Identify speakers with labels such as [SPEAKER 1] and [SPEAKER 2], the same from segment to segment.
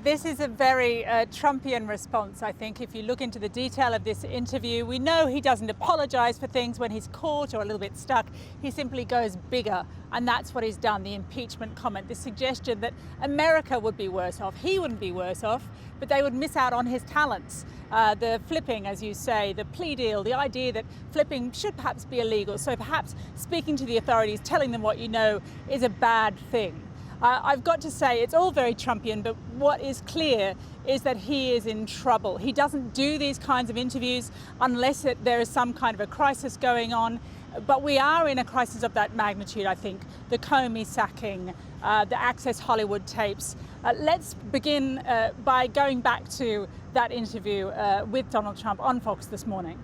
[SPEAKER 1] This is a very Trumpian response, I think. If you look into the detail of this interview, we know he doesn't apologise for things when he's caught or a little bit stuck. He simply goes bigger, and that's what he's done, the impeachment comment, the suggestion that America would be worse off. He wouldn't be worse off, but they would miss out on his talents. The flipping, as you say, the plea deal, the idea that flipping should perhaps be illegal. So perhaps speaking to the authorities, telling them what you know, is a bad thing. I've got to say, it's all very Trumpian, but what is clear is that he is in trouble. He doesn't do these kinds of interviews unless there is some kind of a crisis going on. But we are in a crisis of that magnitude, I think. The Comey sacking, the Access Hollywood tapes. Let's begin by going back to that interview with Donald Trump on Fox this morning.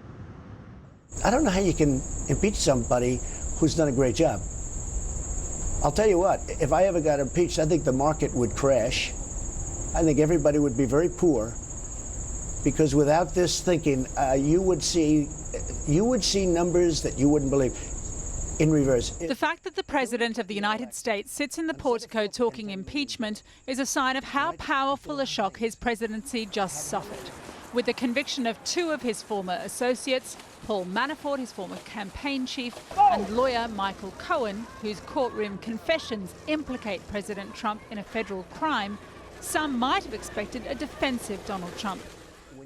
[SPEAKER 2] I don't know how you can impeach somebody who's done a great job. I'll tell you what, if I ever got impeached, I think the market would crash. I think everybody would be very poor, because without this thinking, you would see numbers that you wouldn't believe in reverse.
[SPEAKER 1] The fact that the President of the United States sits in the portico talking impeachment is a sign of how powerful a shock his presidency just suffered. With the conviction of two of his former associates, Paul Manafort, his former campaign chief, and lawyer Michael Cohen, whose courtroom confessions implicate President Trump in a federal crime, some might have expected a defensive Donald Trump.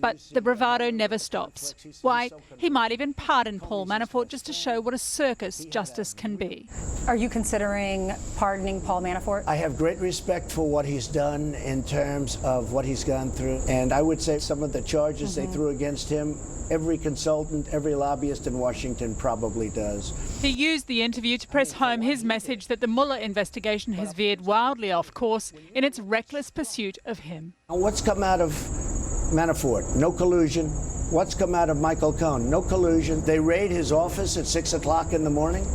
[SPEAKER 1] But the bravado never stops. Why, he might even pardon Paul Manafort just to show what a circus justice can be.
[SPEAKER 3] Are you considering pardoning Paul Manafort?
[SPEAKER 2] I have great respect for what he's done in terms of what he's gone through. And I would say some of the charges they threw against him, every consultant, every lobbyist in Washington probably does.
[SPEAKER 1] He used the interview to press home his message that the Mueller investigation has veered wildly off course in its reckless pursuit of him.
[SPEAKER 2] What's come out of Manafort? No collusion. What's come out of Michael Cohen? No collusion. They raid his office at 6 o'clock in the morning.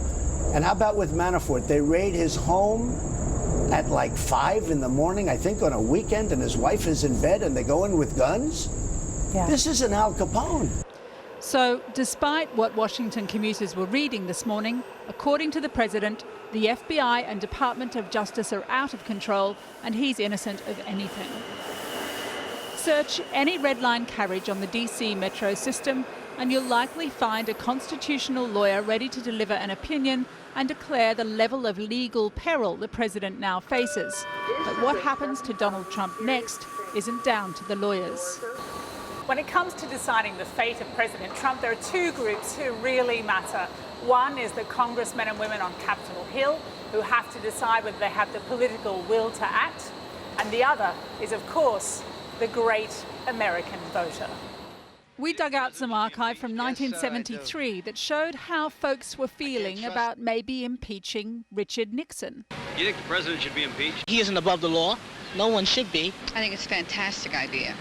[SPEAKER 2] And how about with Manafort? They raid his home at like 5 in the morning, I think on a weekend, and his wife is in bed and they go in with guns? Yeah. This isn't Al Capone.
[SPEAKER 1] So, despite what Washington commuters were reading this morning, according to the President, the FBI and Department of Justice are out of control and he's innocent of anything. Search any red line carriage on the DC metro system and you'll likely find a constitutional lawyer ready to deliver an opinion and declare the level of legal peril the president now faces. But what happens to Donald Trump next isn't down to the lawyers. When it comes to deciding the fate of President Trump, there are two groups who really matter. One is the congressmen and women on Capitol Hill who have to decide whether they have the political will to act. And the other is, of course, the great American voter. We dug out some archive from 1973 that showed how folks were feeling about maybe impeaching Richard Nixon.
[SPEAKER 4] You think the president should be impeached?
[SPEAKER 5] He isn't above the law. No one should be.
[SPEAKER 6] I think it's a fantastic idea.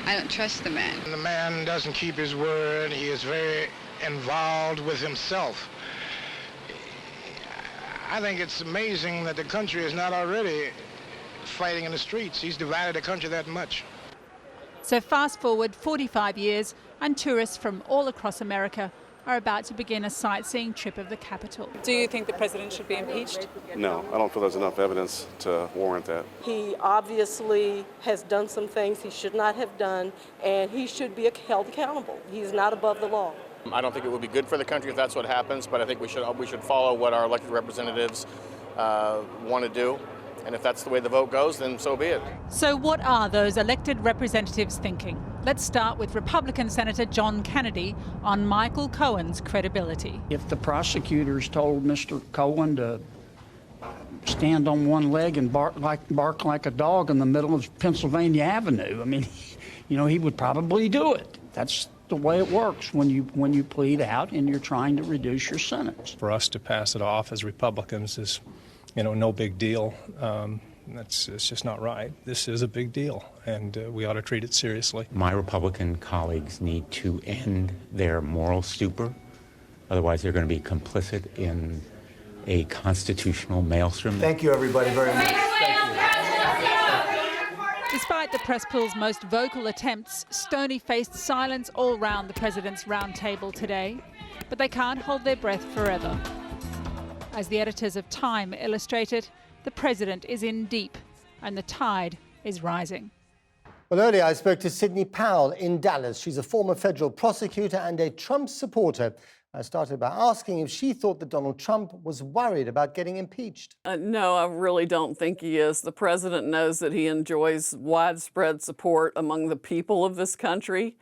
[SPEAKER 6] I don't trust the man.
[SPEAKER 7] The man doesn't keep his word. He is very involved with himself. I think it's amazing that the country is not already fighting in the streets. He's divided the country that much.
[SPEAKER 1] So fast forward 45 years and tourists from all across America are about to begin a sightseeing trip of the Capitol. Do you think the president should be impeached?
[SPEAKER 8] No, I don't feel there's enough evidence to warrant that.
[SPEAKER 9] He obviously has done some things he should not have done, and he should be held accountable. He's not above the law.
[SPEAKER 10] I don't think it would be good for the country if that's what happens, but I think we should follow what our elected representatives want to do. And if that's the way the vote goes, then so be it.
[SPEAKER 1] So what are those elected representatives thinking? Let's start with Republican Senator John Kennedy on Michael Cohen's credibility.
[SPEAKER 11] If the prosecutors told Mr. Cohen to stand on one leg and bark like a dog in the middle of Pennsylvania Avenue, I mean, you know, he would probably do it. That's the way it works when you plead out and you're trying to reduce your sentence.
[SPEAKER 12] For us to pass it off as Republicans is, you know, no big deal. It's just not right. This is a big deal, and we ought to treat it seriously.
[SPEAKER 13] My Republican colleagues need to end their moral stupor. Otherwise, they're going to be complicit in a constitutional maelstrom.
[SPEAKER 2] Thank you, everybody, very much.
[SPEAKER 1] Despite the press pool's most vocal attempts, Stoney faced silence all round the president's round table today. But they can't hold their breath forever. As the editors of Time illustrated, the president is in deep, and the tide is rising.
[SPEAKER 14] Well, earlier I spoke to Sidney Powell in Dallas. She's a former federal prosecutor and a Trump supporter. I started by asking if she thought that Donald Trump was worried about getting impeached.
[SPEAKER 15] No, I really don't think he is. The president knows that he enjoys widespread support among the people of this country.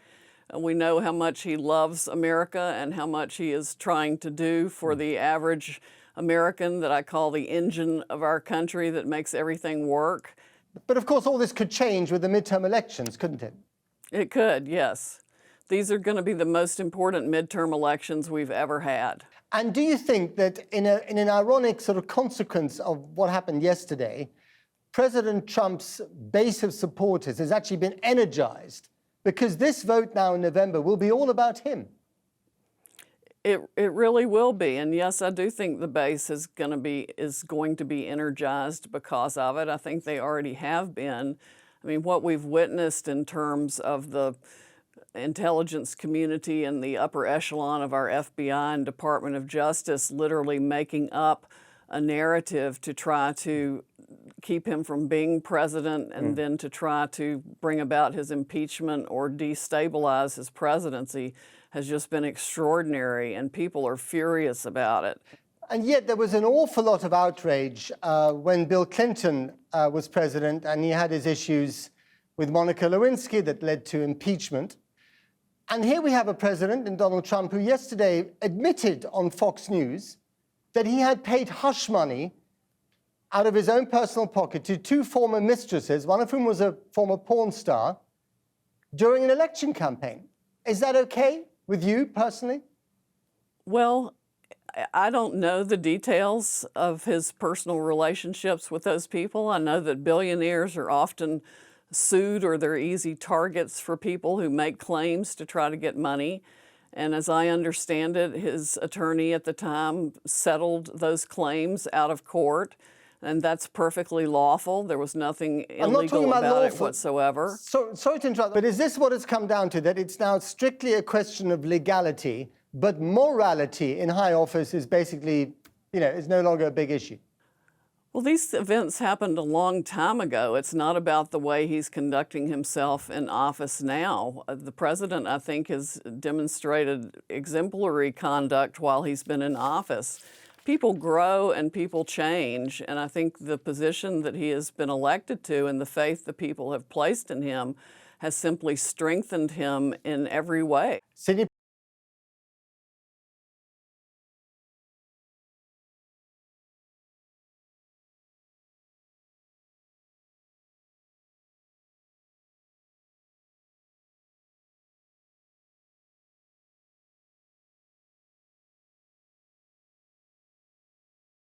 [SPEAKER 15] We know how much he loves America and how much he is trying to do for the average American that I call the engine of our country that makes everything work.
[SPEAKER 14] But of course, all this could change with the midterm elections, couldn't it?
[SPEAKER 15] It could, yes. These are going to be the most important midterm elections we've ever had.
[SPEAKER 14] And do you think that in an ironic sort of consequence of what happened yesterday, President Trump's base of supporters has actually been energized because this vote now in November will be all about him?
[SPEAKER 15] It really will be, and yes, I do think the base is going to be energized because of it. I think they already have been. I mean, what we've witnessed in terms of the intelligence community and the upper echelon of our FBI and Department of Justice literally making up a narrative to try to keep him from being president and then to try to bring about his impeachment or destabilize his presidency has just been extraordinary, and people are furious about it.
[SPEAKER 14] And yet there was an awful lot of outrage when Bill Clinton was president and he had his issues with Monica Lewinsky that led to impeachment. And here we have a president in Donald Trump who yesterday admitted on Fox News that he had paid hush money out of his own personal pocket to two former mistresses, one of whom was a former porn star, during an election campaign. Is that okay with you personally?
[SPEAKER 15] Well, I don't know the details of his personal relationships with those people. I know that billionaires are often sued or they're easy targets for people who make claims to try to get money. And as I understand it, his attorney at the time settled those claims out of court, and that's perfectly lawful. There was nothing illegal about it whatsoever.
[SPEAKER 14] Sorry to interrupt, but is this what it's come down to, that it's now strictly a question of legality, but morality in high office is basically, is no longer a big issue?
[SPEAKER 15] Well, these events happened a long time ago. It's not about the way he's conducting himself in office now. The president, I think, has demonstrated exemplary conduct while he's been in office. People grow and people change, and I think the position that he has been elected to and the faith the people have placed in him has simply strengthened him in every way.
[SPEAKER 14] Sidney